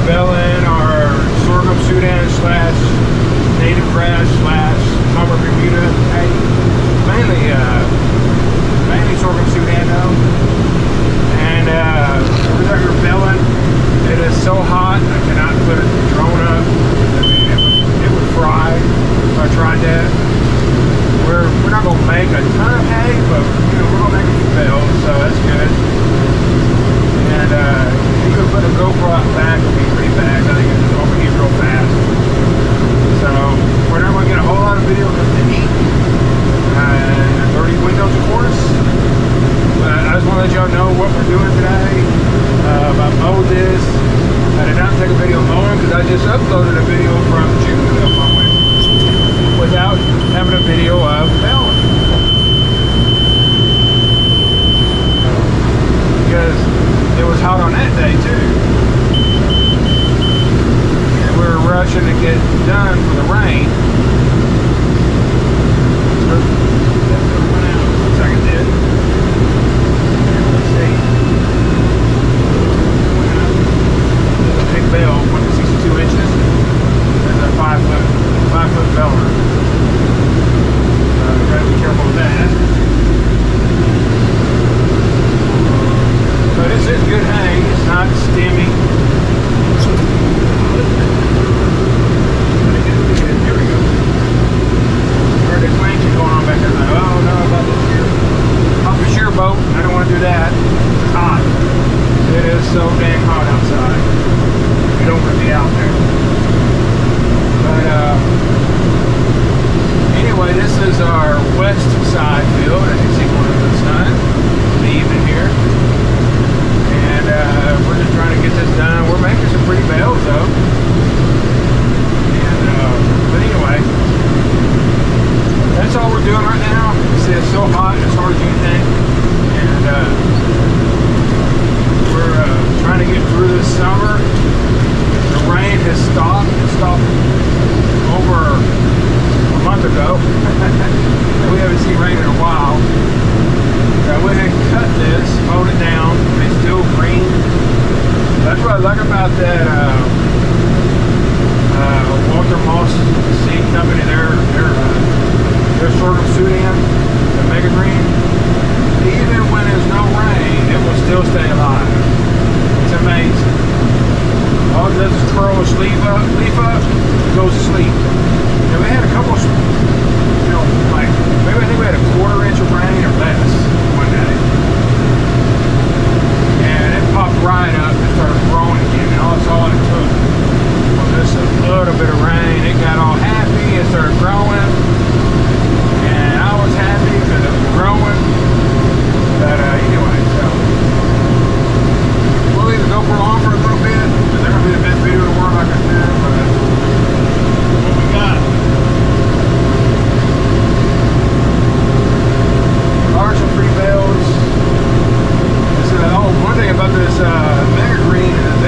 Baling or Sorghum Sudan slash native grass slash summer Bermuda hay. Mainly Sorghum Sudan though. And every time you're Baling, it is so hot I cannot put a drone up. I mean, it would fry if I tried that. We're not gonna make a ton of hay, but you know, we're gonna make a few bales, so that's good. And you could put a GoPro out back, it would be pretty fast. I think it's just overheat real fast. So we're not gonna get a whole lot of video of the heat and 30 windows, of course. But I just want to let y'all know what we're doing today. I mowed this. I did not take a video mowing because I just uploaded a video from June of mowing without having a video of baling. Because it was hot on that day too. And we were rushing to get done for the rain. So, that went out. Looks like it did. Let's see. A big bale, 162 inches. There's a 5-foot Baler. Gotta be careful with that. But this is good hay. It's not stemmy. Here we go. Heard the clanking going on back there. Like, oh no, about this shear. Off the shear boat. I don't want to do that. It's hot. It is so dang hot outside. You don't want to be out there. But anyway, this is our west side field. As you see, going into the sun in the evening here. And we're just trying to get this done. We're making some pretty bales though. And but anyway, that's all we're doing right now. You see, it's so hot, it's hard to do anything. And we're trying to get through this summer. The rain has stopped. It stopped over a month ago. We haven't seen rain in a while. I went ahead and cut this, mowed it down. It's still green. That's what I like about that Walter Moss seed company. Their Sorghum Sudan, the Mega Green. Even when there's no rain, it will still stay alive. It's amazing. All it does is curl its leaf up, it goes to sleep. And we had a couple, you know, like maybe I think we had a quarter inch of rain or less one day. And it popped right up and started growing again. And all it took was just a little bit of rain. It got all happy, it started growing. And I was happy because it was growing. But anyway, so we'll leave the GoPro on for a little bit. It's not going to be the best video in the world, like I said, but what we got. Are some pretty bales. One thing about this Mega Green is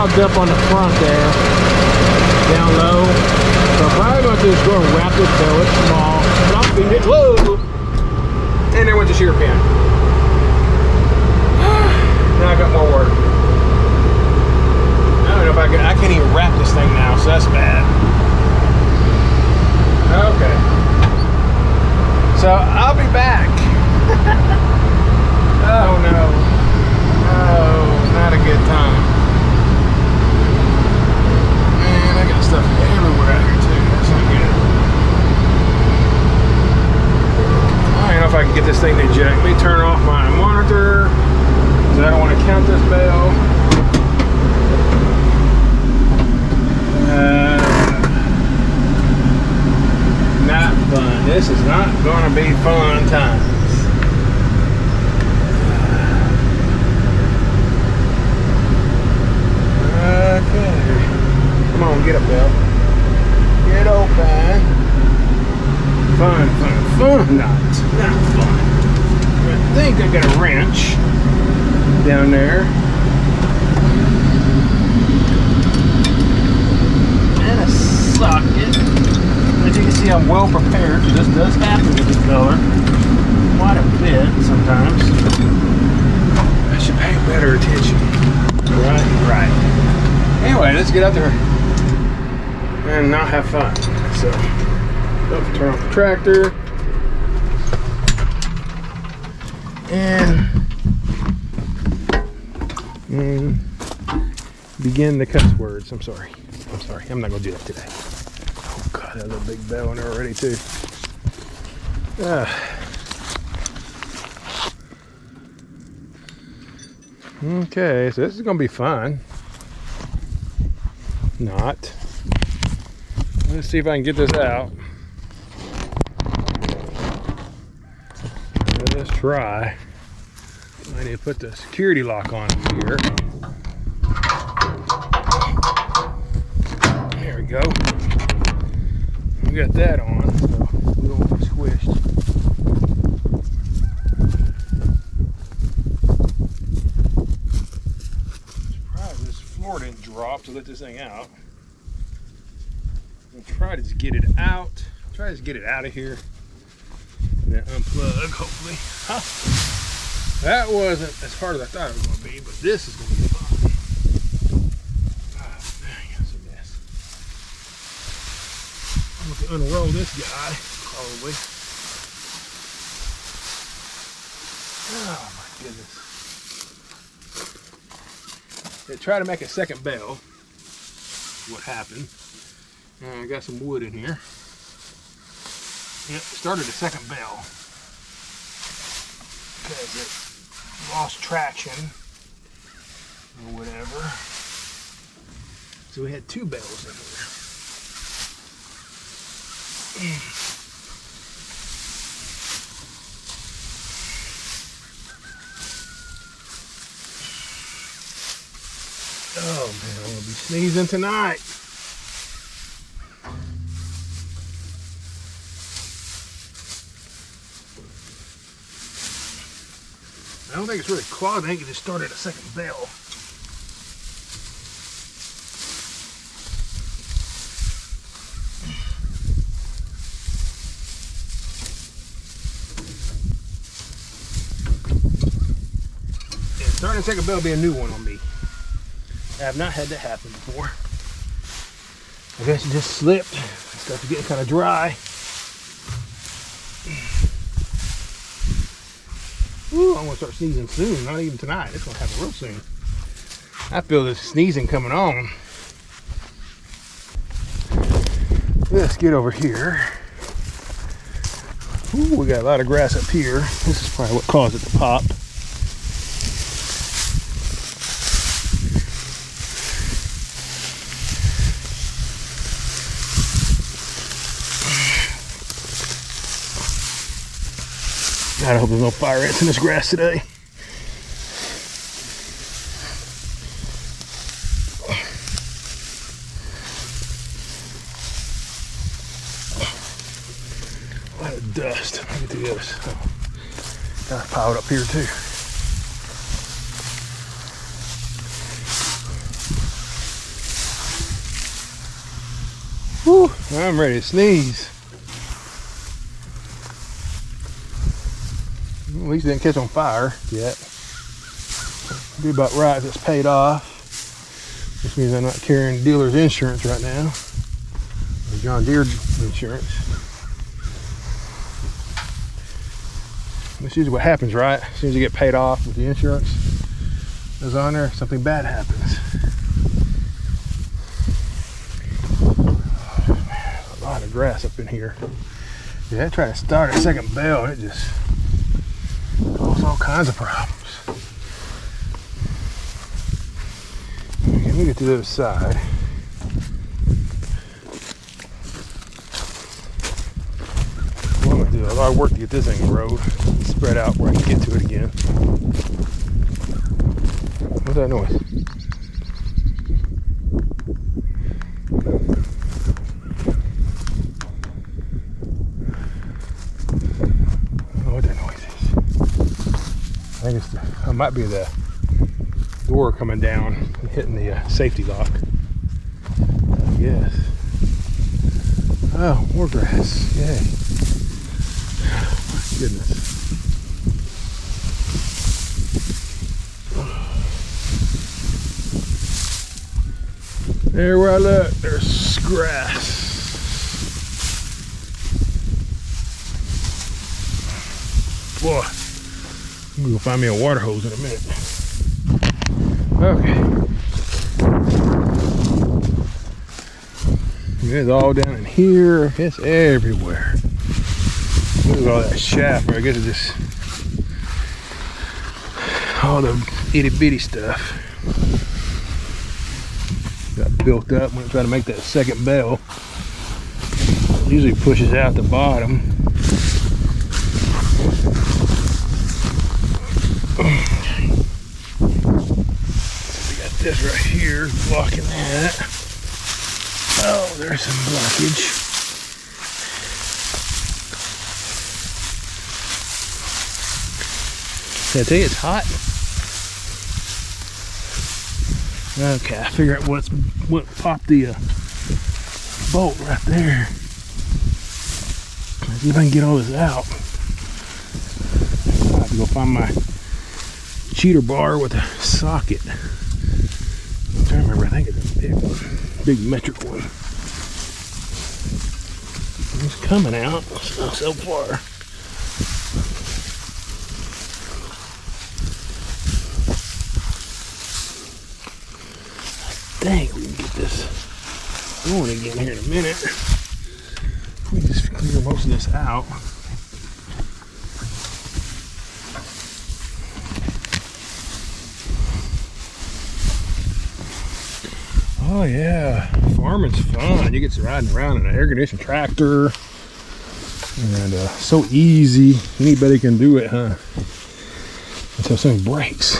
clogged up on the front there, down low. So I'm probably going to just go and wrap this bell. It's small, but I'll feed it. Whoa! And there went the shear pin. Now I got more work. I don't know if I can't even wrap this thing now, so that's bad. Okay. So I'll be back. Oh no. Oh, not a good time. Man, I got stuff everywhere out here too. That's not good. I don't know if I can get this thing to eject. Let me turn off my monitor, because I don't want to count this bell. Not fun. This is not going to be fun times. Okay. Come on, get up, Bell. Get open. Fun, fun, fun. Not fun. I think I got a wrench down there. And a socket. As you can see, I'm well prepared. This does happen with this color quite a bit sometimes. I should pay better attention. Right. Anyway, let's get out there and not have fun. So, turn off the tractor and begin the cuss words. I'm sorry. I'm not gonna do that today. Oh God, there's a big bell in there already too. Okay, so this is gonna be fun. Not. Let's see if I can get this out. Let's try. I need to put the security lock on here. There we go. We got that on, so we don't get squished. Surprised this floor didn't drop to let this thing out. I'll try to just get it out. Try to just get it out of here. And then unplug, hopefully. Huh. That wasn't as hard as I thought it was going to be, but this is going to be fun. Ah, dang, that's a mess. I'm going to unroll this guy, probably. Oh my goodness. They try to make a second bell. What happened? I got some wood in here. Yep, started a second bell. Because it lost traction or whatever. So we had two bells in here. Oh man, I'm gonna be sneezing tonight. I don't think it's really clogged. I think it just started a second bell. Yeah, starting a second bell will be a new one on me. I have not had that happen before. I guess it just slipped. It started getting kind of dry. Ooh, I'm gonna start sneezing soon. Not even tonight. It's gonna happen real soon. I feel this sneezing coming on. Let's get over here. Ooh, we got a lot of grass up here. This is probably what caused it to pop. God, I hope there's no fire ants in this grass today. A lot of dust. Look at this. Got it piled up here too. Whew, I'm ready to sneeze. At least it didn't catch on fire yet. Be about right if it's paid off. Which means I'm not carrying dealer's insurance right now. Or John Deere insurance. That's usually what happens, right? As soon as you get paid off with the insurance is on there, something bad happens. Oh, man, a lot of grass up in here. Yeah, I tried to start a second bell and it just caused all kinds of problems. Okay, let me get to the other side. What I'm gonna do, a lot of work to get this thing road spread out where I can get to it again. What's that noise? I think it's it might be the door coming down and hitting the safety lock. Yes. Oh, more grass. Yay. My goodness. There where I look, there's grass. Boy. I'm gonna go find me a water hose in a minute. Okay. It's all down in here. It's everywhere. Look at all that shaft. I guess it's just all the itty bitty stuff got built up when I try to make that second bell. It usually pushes out the bottom. This right here is blocking that. Oh, there's some blockage. Did I tell you it's hot? Okay, I figure out what popped the bolt right there. Let's see if I can get all this out. I have to go find my cheater bar with a socket. I'm trying to remember, I think it's a big one, big metric one. It's coming out so far. I think we can get this going again here in a minute. If we just clear most of this out. Oh yeah, farming's fun. You get to riding around in an air-conditioned tractor, and so easy. Anybody can do it, huh? Until something breaks.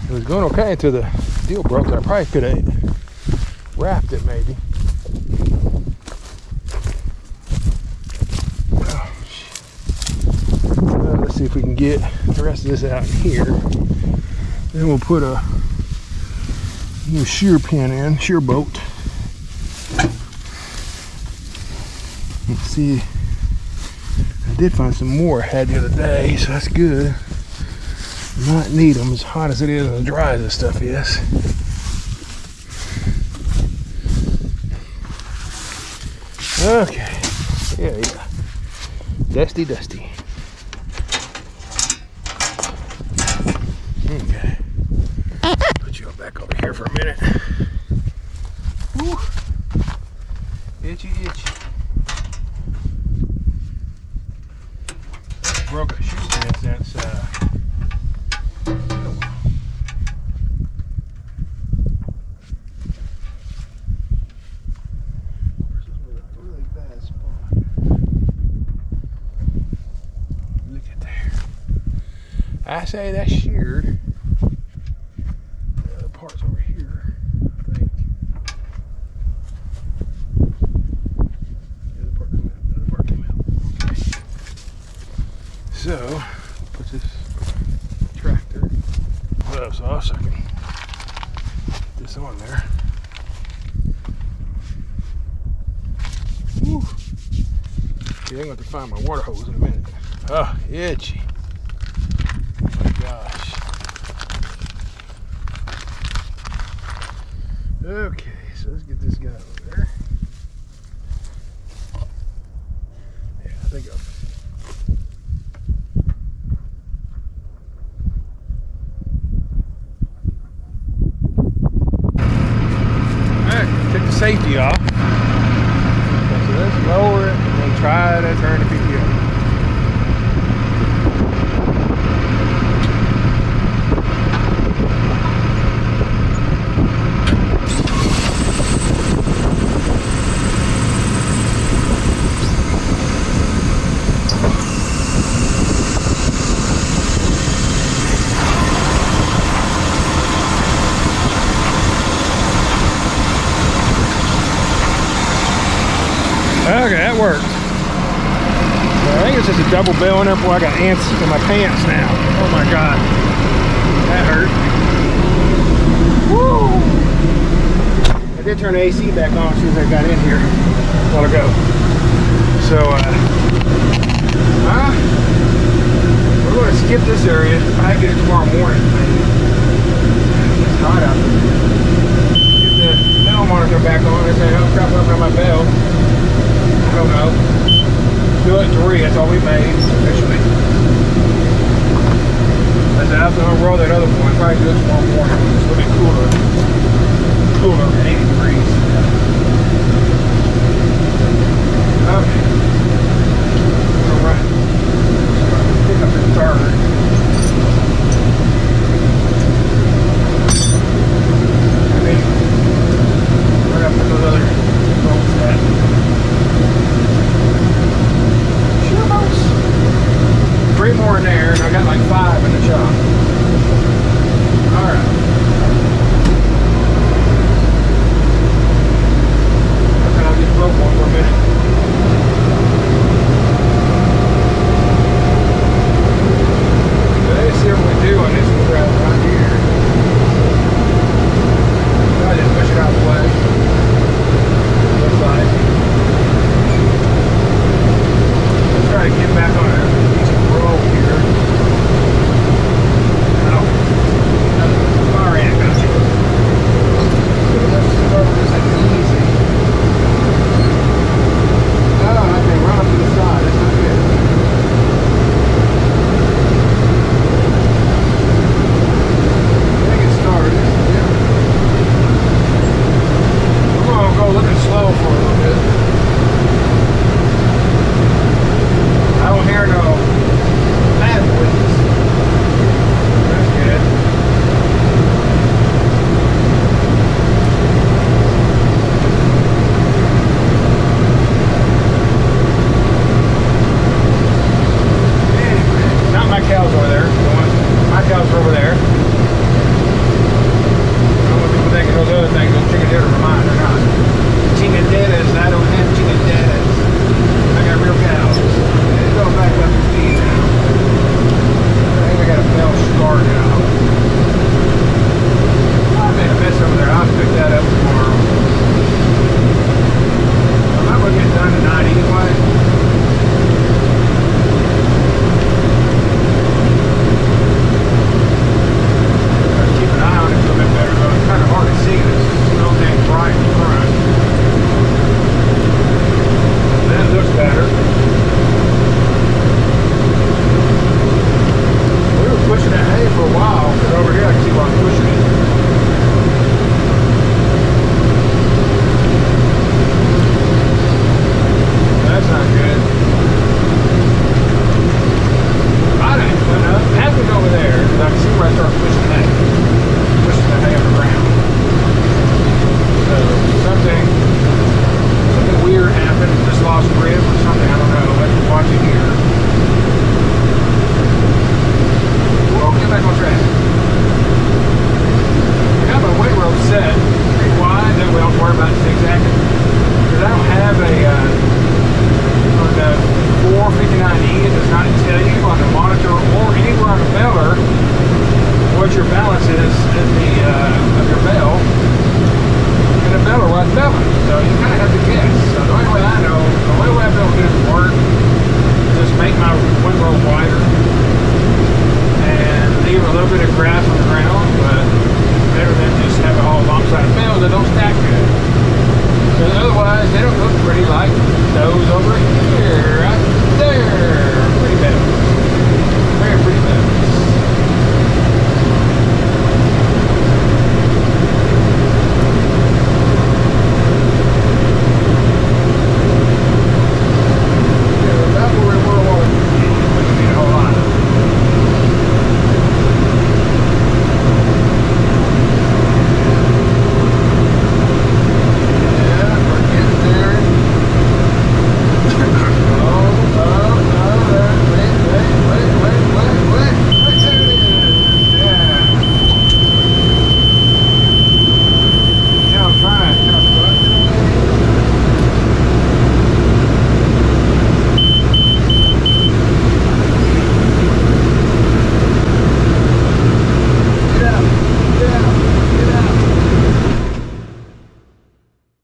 It was going okay until the deal broke. I probably could have wrapped it, maybe. Oh, let's see if we can get the rest of this out here. Then we'll put a new shear pin in, shear bolt. Let's see, I did find some more I had the other day, so that's good. Might need them as hot as it is and as dry as this stuff is. Okay, yeah. Dusty. Okay. Put you back over here for a minute. Woo. Itchy. Broke a shoe pin since really bad spot. Look at there. I say that's sheared. The other part's over here, I think. The other part came out. Okay. So, put this tractor gloves off so I can get this on there. Whew. Okay, I'm going to have to find my water hose in a minute. Oh, itchy. Oh my gosh. Okay, so let's get this guy over there. Yeah, I think I'll... Take the safety off. Okay, so let's lower it and then try to turn the PPO. Okay, that worked. I think it's just a double bell in there before I got ants in my pants now. Oh my god. That hurt. Woo! I did turn the AC back on as soon as I got in here a while ago. So, we're going to skip this area. I get it tomorrow morning. It's hot out there. Get the bell monitor back on. I said, I'm dropping up on my bell. I don't know. Do it 3, that's all we made officially. That's the house on the road, that other one. Probably do it tomorrow morning. It's a little bit cooler. Cooler, 80 degrees. Okay.